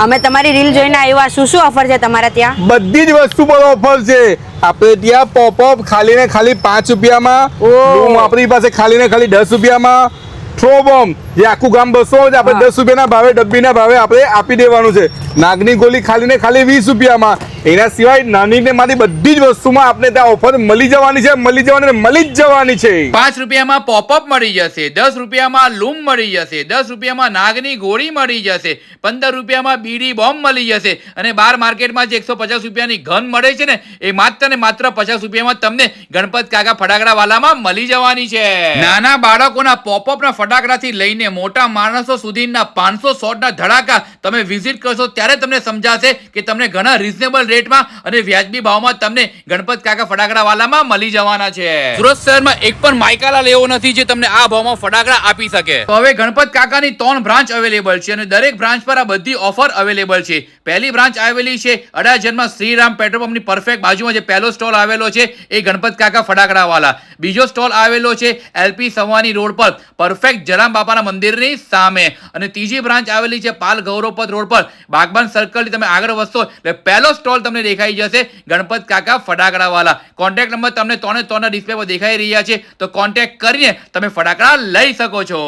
અમે તમારી રીલ જોઈને આવ્યા. શું શું ઓફર છે તમારા ત્યાં? બધી જ વસ્તુ પર ઓફર છે. આપણે ત્યાં પોપઅપ ખાલી ને ખાલી 5 રૂપિયામાં, રૂમ આપણી પાસે ખાલી ને ખાલી 10 રૂપિયામાં, થ્રો બોમ્બ જે આખું ગામ 200 આપણે 10 રૂપિયાના ભાવે ડબ્બીના ભાવે આપણે આપી દેવાનું છે. નાગની ગોળી ખાલી ને ખાલી 20 રૂપિયામાં. એના સિવાય નાની ને મારી બધી જ વસ્તુમાં આપણે ત્યાં ઓફર મળી જવાની છે, મળી જ જવાની છે. 5 રૂપિયામાં પોપઅપ મળી જશે, 10 રૂપિયામાં લૂમ મળી જશે, 10 રૂપિયામાં નાગની ગોળી મળી જશે, 15 રૂપિયામાં બીડી બોમ્બ મળી જશે અને બાર માર્કેટમાં જે 150 રૂપિયાની ગન મળે છે ને એ માત્ર ને માત્ર 50 રૂપિયામાં તમને ગણપત કાકા ફટાકડા વાલામાં મળી જવાની છે. નાના બાળકોના પોપઅપના ફટાકડાથી લઈને મોટા માણસો સુધીના 500 શોટના ધડાકા તમે વિઝિટ કરશો ત્યારે તમને સમજાશે કે તમને ઘણા રીઝનેબલ રેટમાં અને વ્યાજબી ભાવમાં તમને ગણપત કાકા ફટાકડા વાલામાં મળી જવાના છે. સુરત શહેરમાં એક પણ માઇકાલા લેવો નથી જે તમને આ ભાવમાં ફટાકડા આપી શકે. તો હવે ગણપત કાકાની 3 બ્રાન્ચ અવેલેબલ છે અને દરેક બ્રાન્ચ પર આ બધી ઓફર અવેલેબલ છે. પહેલી બ્રાન્ચ આવેલી છે અડાજણમાં શ્રીરામ પેટ્રોલ પંપની પરફેક્ટ બાજુમાં જે પહેલો સ્ટોલ આવેલો છે એ ગણપત કાકા ફટાકડા વાલા. બીજો સ્ટોલ આવેલો છે એલપી સવાની રોડ પર પરફેક્ટ જલારામ બાપાના મંદિરની સામે અને ત્રીજી બ્રાન્ચ આવેલી છે પાલ ગૌરવપત રોડ પર બાગબાન સર્કલથી તમે આગળ વધશો એટલે પહેલો સ્ટોલ તમને દેખાઈ જશે ગણપત કાકા ફટાકડા વાલા. કોન્ટેક્ટ નંબર તમને 3 ડિસ્પ્લે પર દેખાઈ રહ્યા છે તો કોન્ટેક્ટ કરીને તમે ફટાકડા લઈ શકો છો.